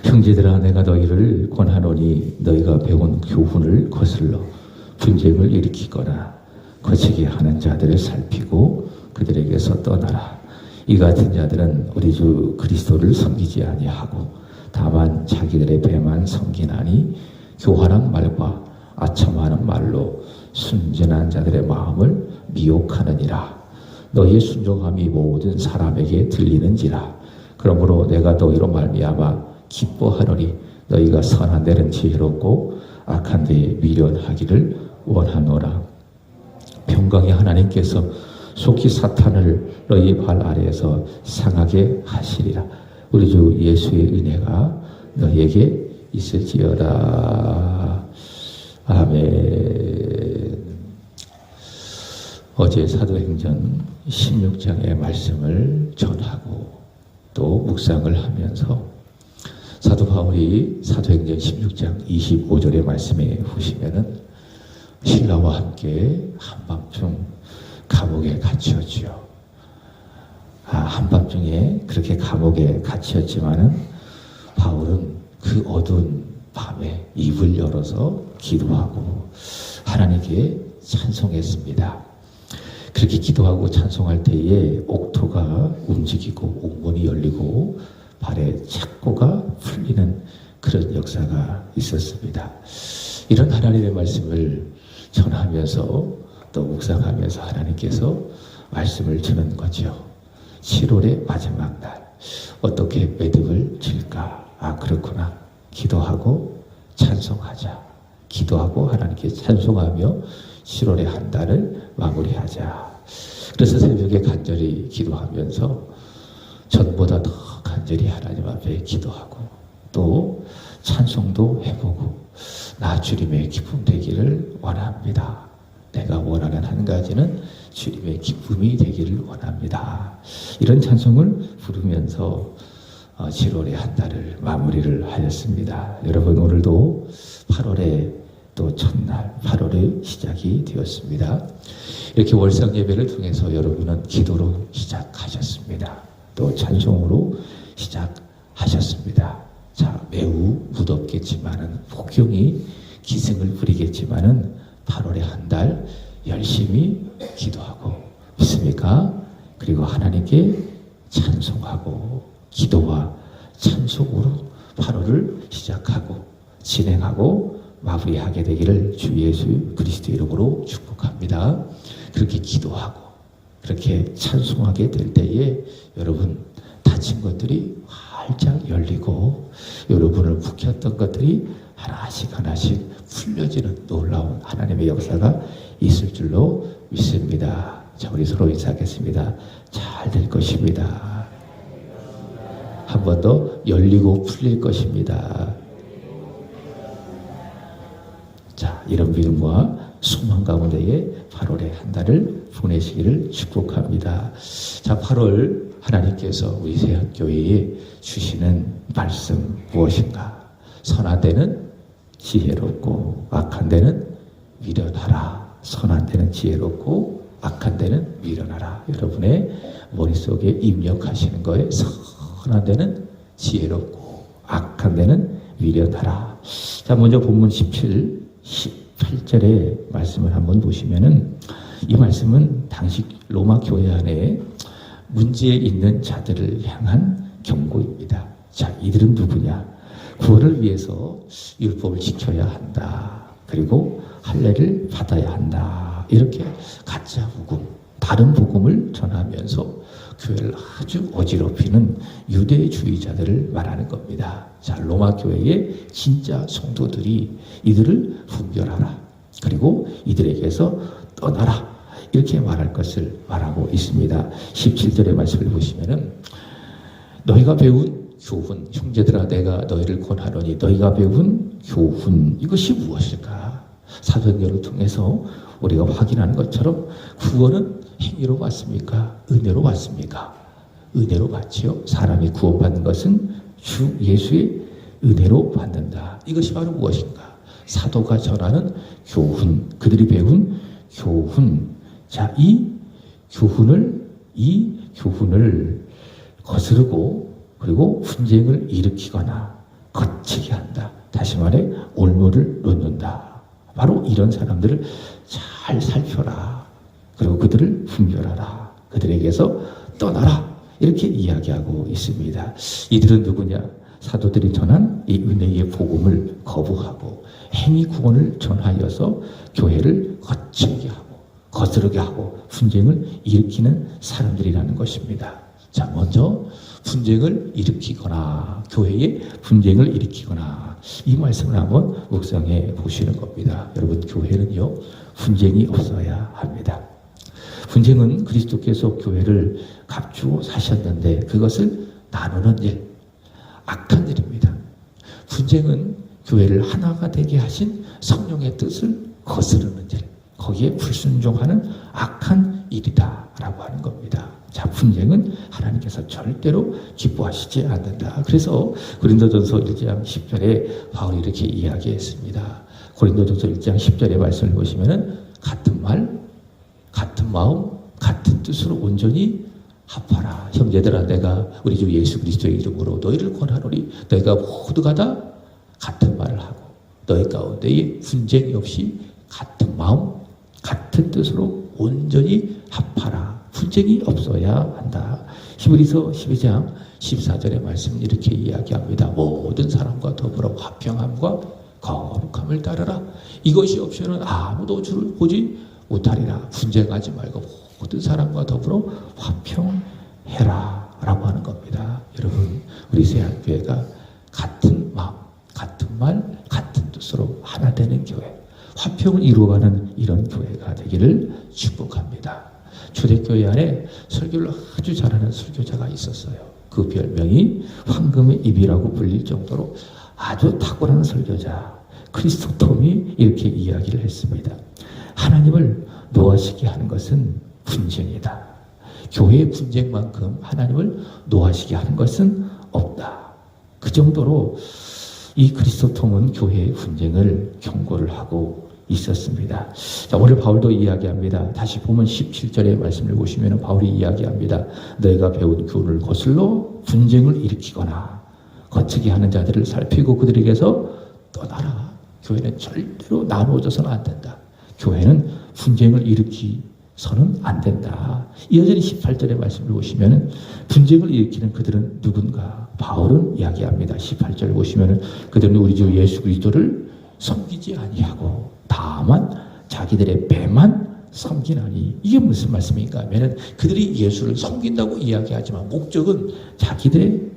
형제들아 내가 너희를 권하노니 너희가 배운 교훈을 거슬러 분쟁을 일으키거나 거치게 하는 자들을 살피고 그들에게서 떠나라. 이 같은 자들은 우리 주 그리스도를 섬기지 아니하고 다만 자기들의 배만 섬기나니 교활한 말과 아첨하는 말로 순전한 자들의 마음을 미혹하느니라. 너희의 순종함이 모든 사람에게 들리는지라. 그러므로 내가 너희로 말미암아 기뻐하노니 너희가 선한 데는 지혜롭고 악한 데에 미련하기를 원하노라. 평강의 하나님께서 속히 사탄을 너희 발 아래에서 상하게 하시리라. 우리 주 예수의 은혜가 너희에게 있을지어다. 아멘. 어제 사도행전 16장의 말씀을 전하고 또 묵상을 하면서 사도 바울이 사도행전 16장 25절의 말씀에 보시면은 신라와 함께 한밤중 감옥에 갇혔지요. 한밤중에 그렇게 감옥에 갇혔지만은 바울은 그 어두운 밤에 입을 열어서 기도하고 하나님께 찬송했습니다. 그렇게 기도하고 찬송할 때에 옥토가 움직이고 옥문이 열리고 발에 착고가 풀리는 그런 역사가 있었습니다. 이런 하나님의 말씀을 전하면서 또 묵상하면서 하나님께서 말씀을 주는 거죠. 7월의 마지막 날 어떻게 매듭을 칠까? 그렇구나. 기도하고 찬송하자. 기도하고 하나님께 찬송하며 7월의 한 달을 마무리하자. 그래서 새벽에 간절히 기도하면서 전보다 더 간절히 하나님 앞에 기도하고 또 찬송도 해보고 나 주님의 기쁨 되기를 원합니다. 내가 원하는 한 가지는 주님의 기쁨이 되기를 원합니다. 이런 찬송을 부르면서 7월의 한 달을 마무리를 하였습니다. 여러분 오늘도 8월의 또 첫날 8월의 시작이 되었습니다. 이렇게 월상 예배를 통해서 여러분은 기도로 시작하셨습니다. 또 찬송으로 시작하셨습니다. 자, 매우 무덥겠지만은 폭염이 기승을 부리겠지만은 8월의 한 달 열심히 기도하고 있습니까? 그리고 하나님께 찬송하고 기도와 찬송으로 8월을 시작하고 진행하고 마무리하게 되기를 주 예수 그리스도 이름으로 축복합니다. 그렇게 기도하고 그렇게 찬송하게 될 때에 여러분 다친 것들이 활짝 열리고 여러분을 묶였던 것들이 하나씩 풀려지는 놀라운 하나님의 역사가 있을 줄로 믿습니다. 자, 우리 서로 인사하겠습니다. 잘 될 것입니다. 한 번 더 열리고 풀릴 것입니다. 자, 이런 믿음과 소망 가운데에 8월의 한 달을 보내시기를 축복합니다. 자, 8월 하나님께서 우리 세학교회에 주시는 말씀 무엇인가? 선한 데는 지혜롭고 악한 데는 미련하라. 선한 데는 지혜롭고 악한 데는 미련하라. 여러분의 머릿속에 입력하시는 거에 선한 데는 지혜롭고 악한 데는 미련하라. 자, 먼저 본문 17, 18절의 말씀을 한번 보시면은 이 말씀은 당시 로마 교회 안에 문제 있는 자들을 향한 경고입니다. 자, 이들은 누구냐? 구원을 위해서 율법을 지켜야 한다. 그리고 할례를 받아야 한다. 이렇게 가짜 복음, 다른 복음을 전하면서 교회를 아주 어지럽히는 유대주의자들을 말하는 겁니다. 자, 로마 교회의 진짜 성도들이 이들을 분별하라. 그리고 이들에게서 떠나라. 이렇게 말할 것을 말하고 있습니다. 17절의 말씀을 보시면은 너희가 배운 교훈, 형제들아 내가 너희를 권하노니 너희가 배운 교훈, 이것이 무엇일까? 사도행전을 통해서 우리가 확인하는 것처럼 구원은 행위로 왔습니까? 은혜로 왔습니까? 은혜로 받지요. 사람이 구원받는 것은 주 예수의 은혜로 받는다. 이것이 바로 무엇인가? 사도가 전하는 교훈, 그들이 배운 교훈. 자, 이 교훈을 거스르고 그리고 분쟁을 일으키거나 거치게 한다. 다시 말해 올무를 놓는다. 바로 이런 사람들을 잘 살펴라. 그리고 그들을 분별하라. 그들에게서 떠나라. 이렇게 이야기하고 있습니다. 이들은 누구냐? 사도들이 전한 이 은혜의 복음을 거부하고 행위 구원을 전하여서 교회를 거칠게 하고 거스르게 하고 분쟁을 일으키는 사람들이라는 것입니다. 자, 먼저 분쟁을 일으키거나 교회에 분쟁을 일으키거나 이 말씀을 한번 묵상해 보시는 겁니다. 여러분, 교회는요 분쟁이 없어야 합니다. 분쟁은 그리스도께서 교회를 갖추어 사셨는데 그것을 나누는 일, 악한 일입니다. 분쟁은 교회를 하나가 되게 하신 성령의 뜻을 거스르는 일, 거기에 불순종하는 악한 일이다 라고 하는 겁니다. 자, 분쟁은 하나님께서 절대로 기뻐하시지 않는다. 그래서 고린도전서 1장 10절에 바울이 이렇게 이야기했습니다. 고린도전서 1장 10절의 말씀을 보시면은 같은 말, 같은 마음, 같은 뜻으로 온전히 합하라. 형제들아, 내가 우리 주 예수 그리스도의 이름으로 너희를 권하노니 너희가 모두가 다 같은 말을 하고 너희 가운데에 분쟁이 없이 같은 마음, 같은 뜻으로 온전히 합하라. 분쟁이 없어야 한다. 히브리서 12장 14절의 말씀은 이렇게 이야기합니다. 모든 사람과 더불어 화평함과 거룩함을 따르라. 이것이 없이는 아무도 주를 보지 못하리라. 분쟁하지 말고 모든 사람과 더불어 화평해라 라고 하는 겁니다. 여러분, 우리 세한교회가 같은 마음, 같은 말, 같은 뜻으로 하나 되는 교회, 화평을 이루어가는 이런 교회가 되기를 축복합니다. 초대교회 안에 설교를 아주 잘하는 설교자가 있었어요. 그 별명이 황금의 입이라고 불릴 정도로 아주 탁월한 설교자 크리스토톰이 이렇게 이야기를 했습니다. 하나님을 노하시게 하는 것은 분쟁이다. 교회의 분쟁만큼 하나님을 노하시게 하는 것은 없다. 그 정도로 이 크리스토톰은 교회의 분쟁을 경고를 하고 있었습니다. 자, 오늘 바울도 이야기합니다. 다시 보면 17절의 말씀을 보시면 바울이 이야기합니다. 너희가 배운 교훈을 거슬러 분쟁을 일으키거나 거치게 하는 자들을 살피고 그들에게서 떠나라. 교회는 절대로 나누어져서는 안 된다. 교회는 분쟁을 일으키서는 안 된다. 여전히 18절의 말씀을 보시면 분쟁을 일으키는 그들은 누군가? 바울은 이야기합니다. 18절 보시면 그들은 우리 주 예수 그리스도를 섬기지 아니하고 다만 자기들의 배만 섬기나니. 이게 무슨 말씀인가 하면 그들이 예수를 섬긴다고 이야기하지만 목적은 자기들의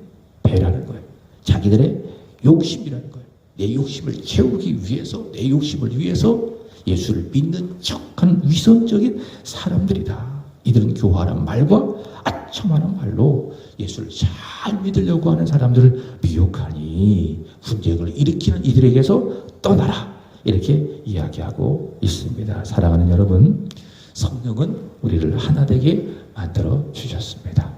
배라는 거예요. 자기들의 욕심이라는 거예요. 내 욕심을 채우기 위해서, 내 욕심을 위해서 예수를 믿는 척하는 위선적인 사람들이다. 이들은 교활한 말과 아첨하는 말로 예수를 잘 믿으려고 하는 사람들을 미혹하니 분쟁을 일으키는 이들에게서 떠나라. 이렇게 이야기하고 있습니다. 사랑하는 여러분, 성령은 우리를 하나 되게 만들어 주셨습니다.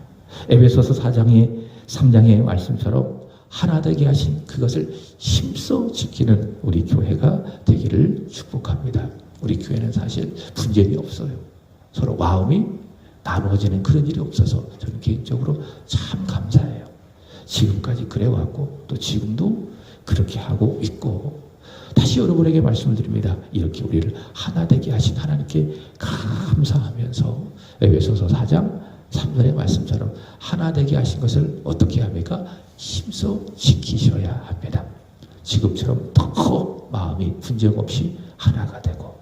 에베소서 3장의 말씀처럼 하나 되게 하신 그것을 힘써 지키는 우리 교회가 되기를 축복합니다. 우리 교회는 사실 분쟁이 없어요. 서로 마음이 나누어지는 그런 일이 없어서 저는 개인적으로 참 감사해요. 지금까지 그래왔고 또 지금도 그렇게 하고 있고, 다시 여러분에게 말씀을 드립니다. 이렇게 우리를 하나 되게 하신 하나님께 감사하면서 에베소서 4장 3절의 말씀처럼 하나 되게 하신 것을 어떻게 합니까? 힘써 지키셔야 합니다. 지금처럼 더 마음이 분쟁 없이 하나가 되고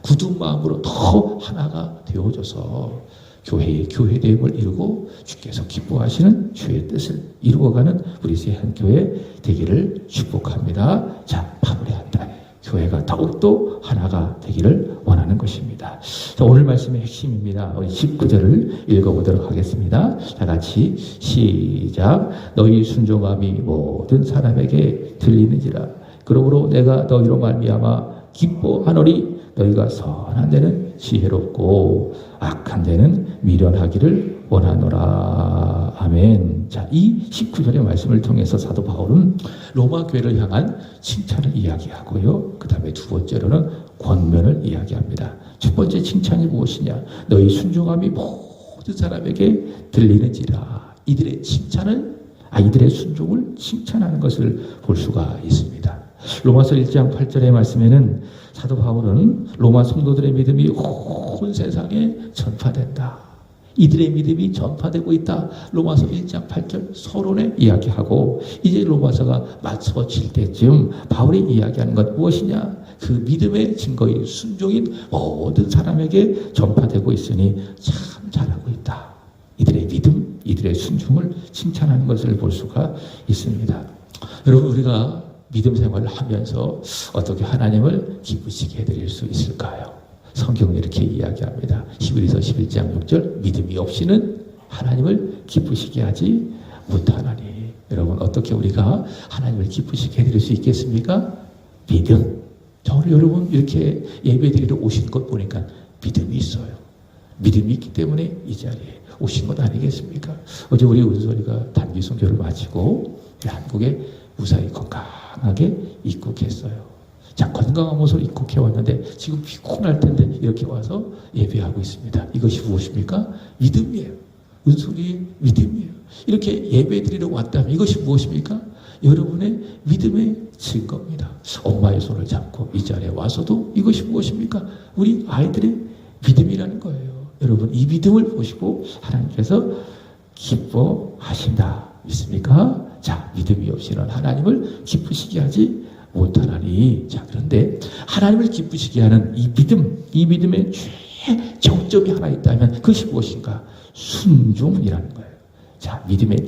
굳은 마음으로 더 하나가 되어져서 교회의 교회됨을 이루고 주께서 기뻐하시는 주의 뜻을 이루어가는 우리 세한교회 되기를 축복합니다. 자, 마무리한다. 교회가 더욱더 하나가 되기를 원하는 것입니다. 자, 오늘 말씀의 핵심입니다. 우리 19절을 읽어보도록 하겠습니다. 다 같이 시작. 너희 순종함이 모든 사람에게 들리는지라. 그러므로 내가 너희로 말미암아 기뻐하노니 너희가 선한 데는 지혜롭고 악한 데는 미련하기를 원하노라. 아멘. 자, 이 19절의 말씀을 통해서 사도 바울은 로마 교회를 향한 칭찬을 이야기하고요. 그 다음에 두 번째로는 권면을 이야기합니다. 첫 번째 칭찬이 무엇이냐? 너희 순종함이 모든 사람에게 들리는지라. 이들의 칭찬을 아이들의 순종을 칭찬하는 것을 볼 수가 있습니다. 로마서 1장 8절의 말씀에는 사도 바울은 로마 성도들의 믿음이 온 세상에 전파된다. 이들의 믿음이 전파되고 있다. 로마서 1장 8절 서론에 이야기하고, 이제 로마서가 맞춰질 때쯤 바울이 이야기하는 것 무엇이냐? 그 믿음의 증거인 순종인 모든 사람에게 전파되고 있으니 참 잘하고 있다. 이들의 믿음, 이들의 순종을 칭찬하는 것을 볼 수가 있습니다. 여러분, 우리가 믿음 생활을 하면서 어떻게 하나님을 기쁘시게 해드릴 수 있을까요? 성경은 이렇게 이야기합니다. 히브리서 11장 6절, 믿음이 없이는 하나님을 기쁘시게 하지 못하나니. 여러분, 어떻게 우리가 하나님을 기쁘시게 해드릴 수 있겠습니까? 믿음. 저는 여러분 이렇게 예배드리러 오신 것 보니까 믿음이 있어요. 믿음이 있기 때문에 이 자리에 오신 것 아니겠습니까? 어제 우리 은솔이가 단기 선교를 마치고 한국에 무사히 건강하게 입국했어요. 자, 건강한 모습으로 입국해 왔는데 지금 피곤할 텐데 이렇게 와서 예배하고 있습니다. 이것이 무엇입니까? 믿음이에요. 은솔이의 믿음이에요. 이렇게 예배드리러 왔다면 이것이 무엇입니까? 여러분의 믿음의 증거입니다. 엄마의 손을 잡고 이 자리에 와서도 이것이 무엇입니까? 우리 아이들의 믿음이라는 거예요. 여러분, 이 믿음을 보시고 하나님께서 기뻐하신다. 믿습니까? 자, 믿음이 없이는 하나님을 기쁘시게 하지 못하나니. 자, 그런데 하나님을 기쁘시게 하는 이 믿음, 이 믿음의 최정점이 하나 있다면 그것이 무엇인가? 순종이라는 거예요. 자, 믿음의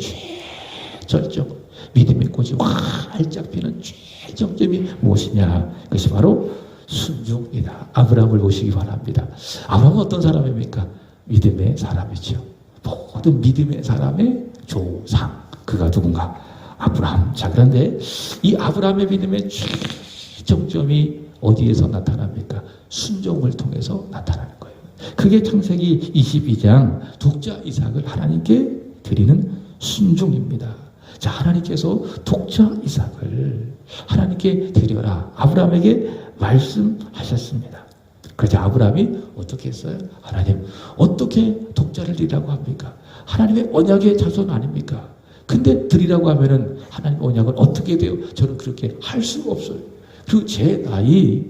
최절정, 믿음의 꽃이 활짝 피는 최정점이 무엇이냐? 그것이 바로 순종이다. 아브라함을 보시기 바랍니다. 아브라함은 어떤 사람입니까? 믿음의 사람이죠. 모든 믿음의 사람의 조상. 그가 누군가? 아브라함. 자, 그런데 이 아브라함의 믿음의 최정점이 어디에서 나타납니까? 순종을 통해서 나타나는 거예요. 그게 창세기 22장 독자 이삭을 하나님께 드리는 순종입니다. 자, 하나님께서 독자 이삭을 하나님께 드려라. 아브라함에게 말씀하셨습니다. 그래서 아브라함이 어떻게 했어요? 하나님, 어떻게 독자를 드리라고 합니까? 하나님의 언약의 자손 아닙니까? 근데 드리라고 하면은 하나님 언약은 어떻게 돼요? 저는 그렇게 할 수가 없어요. 그리고 제 나이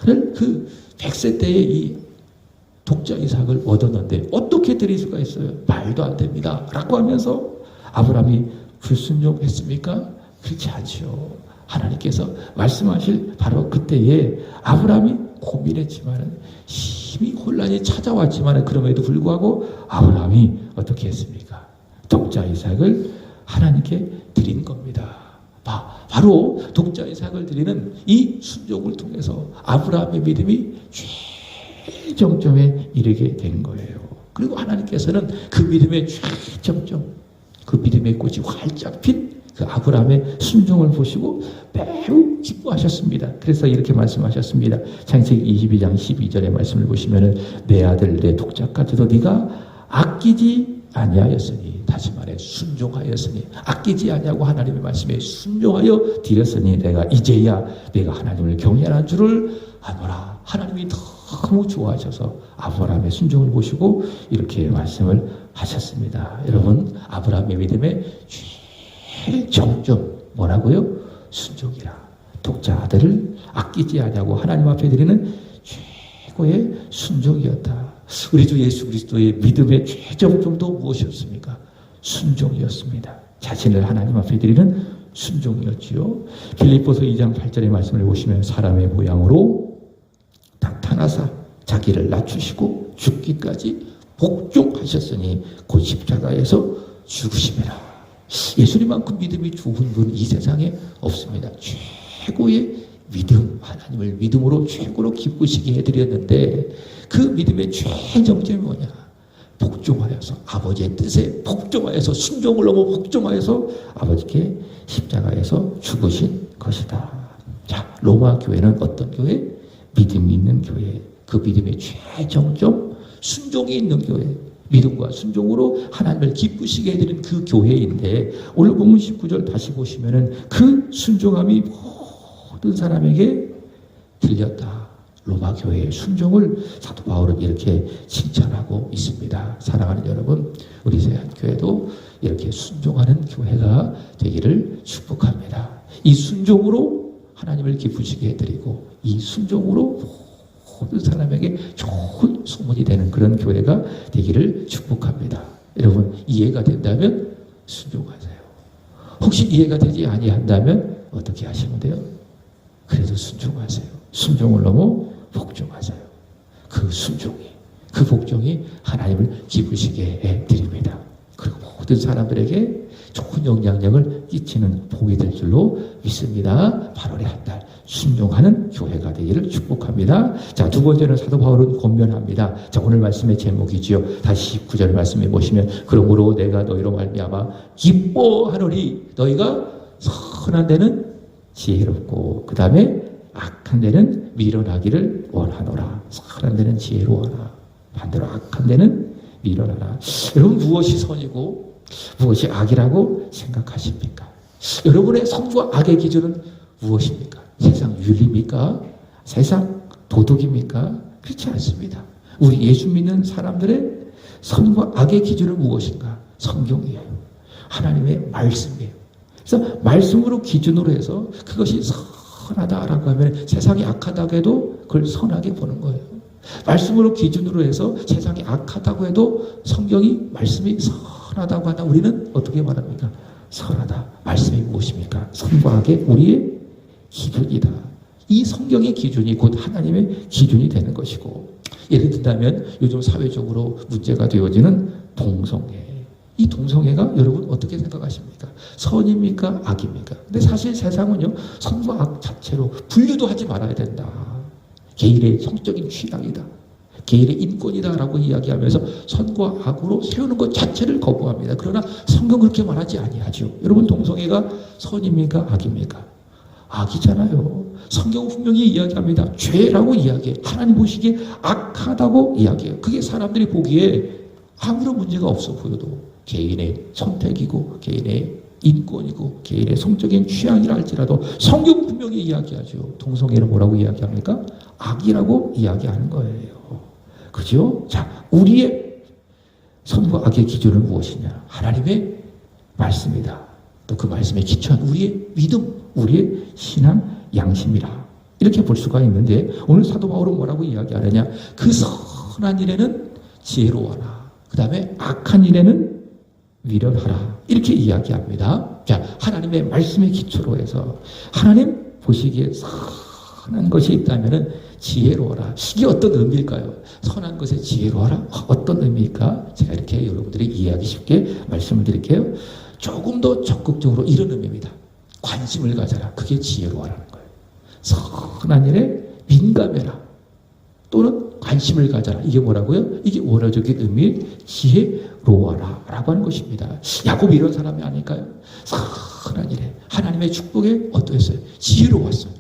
많은 그 100세 때에 이 독자 이삭을 얻었는데 어떻게 드릴 수가 있어요? 말도 안 됩니다. 라고 하면서 아브라함이 불순종했습니까? 그렇지 않죠. 하나님께서 말씀하실 바로 그때에 아브라함이 고민했지만 심히 혼란이 찾아왔지만 그럼에도 불구하고 아브라함이 어떻게 했습니까? 독자 이삭을 하나님께 드린 겁니다. 바로 독자 이삭을 드리는 이 순종을 통해서 아브라함의 믿음이 최정점에 이르게 된 거예요. 그리고 하나님께서는 그 믿음의 최정점, 그 믿음의 꽃이 활짝 핀 그 아브라함의 순종을 보시고 매우 기뻐하셨습니다. 그래서 이렇게 말씀하셨습니다. 창세기 22장 12절의 말씀을 보시면은 내 아들 내 독자까지도 네가 아끼지 아니하였으니, 다시 말해 순종하였으니, 아끼지 아니하고 하나님의 말씀에 순종하여 드렸으니 내가 이제야 내가 하나님을 경외하는 줄을 아노라. 하나님이 너무 좋아하셔서 아브라함의 순종을 보시고 이렇게 말씀을 하셨습니다. 여러분, 아브라함의 믿음의 최정점 뭐라고요? 순종이라. 독자 아들을 아끼지 아니하고 하나님 앞에 드리는 최고의 순종이었다. 우리 주 예수 그리스도의 믿음의 최정점도 무엇이었습니까? 순종이었습니다. 자신을 하나님 앞에 드리는 순종이었지요. 빌립보서 2장 8절의 말씀을 보시면 사람의 모양으로 나타나사 자기를 낮추시고 죽기까지 복종하셨으니 곧 십자가에서 죽으심이라. 예수님만큼 믿음이 좋은 분은 이 세상에 없습니다. 최고의 믿음, 하나님을 믿음으로 최고로 기쁘시게 해드렸는데 그 믿음의 최정점이 뭐냐? 복종하여서, 아버지의 뜻에 복종하여서, 순종을 넘어 복종하여서 아버지께 십자가에서 죽으신 것이다. 자, 로마 교회는 어떤 교회? 믿음이 있는 교회. 그 믿음의 최정점, 순종이 있는 교회. 믿음과 순종으로 하나님을 기쁘시게 해드린 그 교회인데, 오늘 본문 19절 다시 보시면은 그 순종함이 모든 사람에게 들렸다. 로마 교회의 순종을 사도 바울은 이렇게 칭찬하고 있습니다. 사랑하는 여러분, 우리 세한교회도 이렇게 순종하는 교회가 되기를 축복합니다. 이 순종으로 하나님을 기쁘시게 해드리고 이 순종으로 모든 사람에게 좋은 소문이 되는 그런 교회가 되기를 축복합니다. 여러분, 이해가 된다면 순종하세요. 혹시 이해가 되지 아니한다면 어떻게 하시면 돼요? 그래도 순종하세요. 순종을 넘어 복종하세요. 그 순종이, 그 복종이 하나님을 기쁘시게 해드립니다. 그리고 모든 사람들에게 좋은 영향력을 끼치는 복이 될 줄로 믿습니다. 8월의 한 달 순종하는 교회가 되기를 축복합니다. 자, 두 번째는 사도 바울은 권면합니다. 자, 오늘 말씀의 제목이지요. 다시 19절 말씀해 보시면, 그러므로 내가 너희로 말미암아 기뻐하노니 너희가 선한 데는 지혜롭고 그 다음에 악한 데는 미련하기를 원하노라. 선한 데는 지혜로워라. 반대로 악한 데는 미련하라. 여러분, 무엇이 선이고 무엇이 악이라고 생각하십니까? 여러분의 선과 악의 기준은 무엇입니까? 세상 윤리입니까? 세상 도덕입니까? 그렇지 않습니다. 우리 예수 믿는 사람들의 선과 악의 기준은 무엇인가? 성경이에요. 하나님의 말씀이에요. 그래서 말씀으로 기준으로 해서 그것이 선하다라고 하면 세상이 악하다고 해도 그걸 선하게 보는 거예요. 말씀으로 기준으로 해서 세상이 악하다고 해도 성경이 말씀이 선하다고 하나 우리는 어떻게 말합니까? 선하다. 말씀이 무엇입니까? 선과 악의 우리의 기준이다. 이 성경의 기준이 곧 하나님의 기준이 되는 것이고, 예를 든다면 요즘 사회적으로 문제가 되어지는 동성애. 이 동성애가 여러분 어떻게 생각하십니까? 선입니까? 악입니까? 근데 사실 세상은요, 선과 악 자체로 분류도 하지 말아야 된다. 개인의 성적인 취향이다. 개인의 인권이다라고 이야기하면서 선과 악으로 세우는 것 자체를 거부합니다. 그러나 성경 그렇게 말하지 아니하죠. 여러분, 동성애가 선입니까? 악입니까? 악이잖아요. 성경은 분명히 이야기합니다. 죄라고 이야기해요. 하나님 보시기에 악하다고 이야기해요. 그게 사람들이 보기에 아무런 문제가 없어 보여도 개인의 선택이고 개인의 인권이고 개인의 성적인 취향이라 할지라도 성경은 분명히 이야기하죠. 동성애는 뭐라고 이야기합니까? 악이라고 이야기하는 거예요. 그죠? 자, 우리의 선과 악의 기준은 무엇이냐? 하나님의 말씀이다. 또 그 말씀에 기초한 우리의 믿음, 우리의 신앙 양심이라. 이렇게 볼 수가 있는데, 오늘 사도 바울은 뭐라고 이야기하느냐? 그 선한 일에는 지혜로워라. 그 다음에 악한 일에는 미련하라. 이렇게 이야기합니다. 자, 하나님의 말씀에 기초로 해서 하나님 보시기에 선한 것이 있다면 지혜로워라. 이게 어떤 의미일까요? 선한 것에 지혜로워라? 어떤 의미일까? 제가 이렇게 여러분들이 이해하기 쉽게 말씀을 드릴게요. 조금 더 적극적으로 이런 의미입니다. 관심을 가져라. 그게 지혜로워라는 거예요. 선한 일에 민감해라. 또는 관심을 가져라. 이게 뭐라고요? 이게 원어적인 의미의 지혜로워라 라고 하는 것입니다. 야곱이 이런 사람이 아닐까요? 선한 일에 하나님의 축복에 어떠했어요? 지혜로웠어요.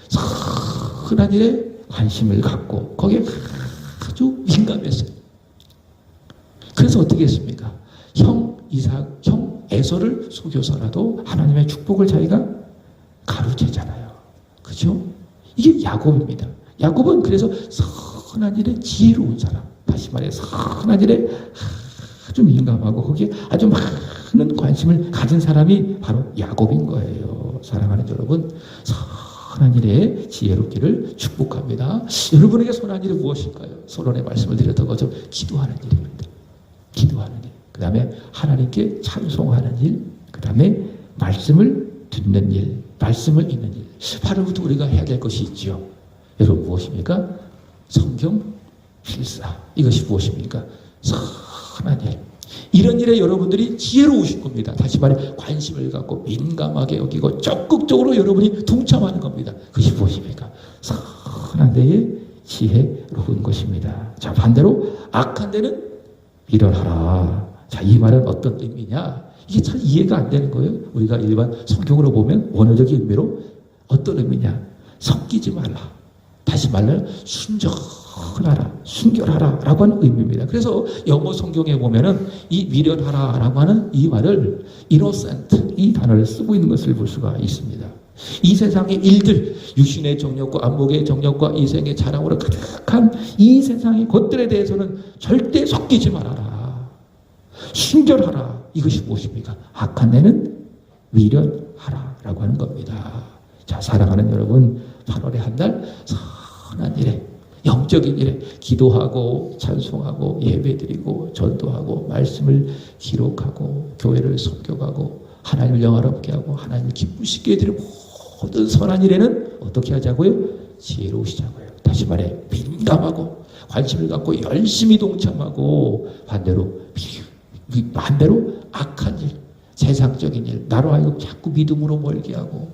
선한 일에 관심을 갖고 거기에 아주 민감했어요. 그래서 어떻게 했습니까? 형 에서를 속여서라도 하나님의 축복을 자기가 가로채잖아요. 그죠? 이게 야곱입니다. 야곱은 그래서 선한 일에 지혜로운 사람. 다시 말해 선한 일에 아주 민감하고 거기에 아주 많은 관심을 가진 사람이 바로 야곱인 거예요. 사랑하는 여러분, 선한 일에 지혜롭기를 축복합니다. 여러분에게 선한 일은 무엇일까요? 서론의 말씀을 드렸던 것처럼 기도하는 일입니다. 기도하는 일. 그 다음에 하나님께 찬송하는 일. 그 다음에 말씀을 듣는 일. 말씀을 읽는 일. 8월부터 우리가 해야 될 것이 있지요. 여러분 무엇입니까? 성경 필사. 이것이 무엇입니까? 선한 일. 이런 일에 여러분들이 지혜로우실 겁니다. 다시 말해 관심을 갖고 민감하게 여기고 적극적으로 여러분이 동참하는 겁니다. 그것이 무엇입니까? 선한 데에 지혜로운 것입니다. 자, 반대로 악한 데는 미련하라. 자, 이 말은 어떤 의미냐? 이게 잘 이해가 안 되는 거예요. 우리가 일반 성경으로 보면 원어적인 의미로 어떤 의미냐? 섞이지 말라. 다시 말하면 순정하라, 순결하라 라고 하는 의미입니다. 그래서 영어 성경에 보면은 이 미련하라 라고 하는 이 말을 innocent 이 단어를 쓰고 있는 것을 볼 수가 있습니다. 이 세상의 일들, 육신의 정욕과 안목의 정욕과 이생의 자랑으로 가득한 이 세상의 것들에 대해서는 절대 섞이지 말아라. 순결하라. 이것이 무엇입니까? 악한 데는 미련하라 라고 하는 겁니다. 자, 사랑하는 여러분, 8월의 한 달 선한 일에, 영적인 일에 기도하고 찬송하고 예배드리고 전도하고 말씀을 기록하고 교회를 섬겨가고 하나님을 영화롭게 하고 하나님을 기쁘시게 해드리고 모든 선한 일에는 어떻게 하자고요? 지혜로우시자고요. 다시 말해 민감하고 관심을 갖고 열심히 동참하고 반대로 악한 일, 세상적인 일, 나로 하여금 자꾸 믿음으로 멀게 하고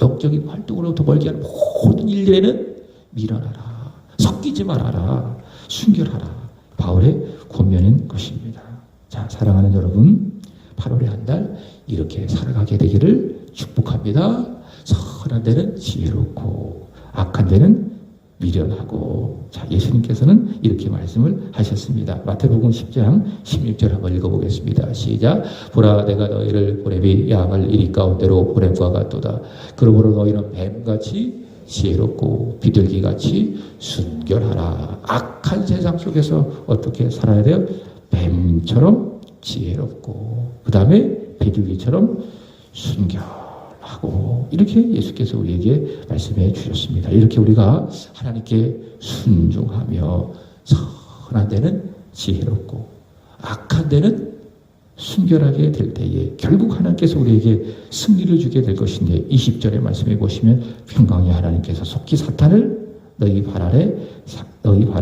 영적인 활동으로부터 멀게 하는 모든 일들에는 밀어놔라. 섞이지 말아라. 순결하라. 바울의 권면인 것입니다. 자, 사랑하는 여러분, 8월의 한 달 이렇게 살아가게 되기를 축복합니다. 선한 데는 지혜롭고 악한 데는 미련하고. 자, 예수님께서는 이렇게 말씀을 하셨습니다. 마태복음 10장 16절 한번 읽어보겠습니다. 시작. 보라, 내가 너희를 보내비 양을 이리 가운데로 보냄과 같도다. 그러므로 너희는 뱀같이 지혜롭고 비둘기같이 순결하라. 악한 세상 속에서 어떻게 살아야 돼요? 뱀처럼 지혜롭고 그 다음에 비둘기처럼 순결하고, 이렇게 예수께서 우리에게 말씀해 주셨습니다. 이렇게 우리가 하나님께 순종하며 선한 데는 지혜롭고 악한 데는 순결하게 될 때에 결국 하나님께서 우리에게 승리를 주게 될 것인데, 20절의 말씀해 보시면 평강의 하나님께서 속히 사탄을 너희 발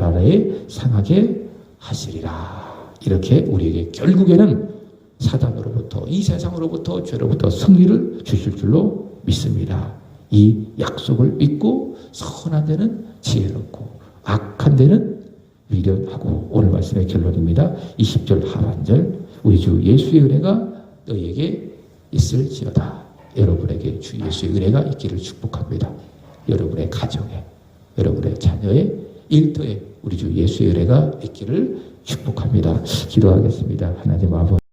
아래에 상하게 하시리라. 이렇게 우리에게 결국에는 사단으로부터, 이 세상으로부터, 죄로부터 승리를 주실 줄로 믿습니다. 이 약속을 믿고 선한 데는 지혜롭고 악한 데는 미련하고, 오늘 말씀의 결론입니다. 20절 하반절, 우리 주 예수의 은혜가 너희에게 있을지어다. 여러분에게 주 예수의 은혜가 있기를 축복합니다. 여러분의 가정에, 여러분의 자녀의 일터에 우리 주 예수의 은혜가 있기를 축복합니다. 기도하겠습니다. 하나님 아버지,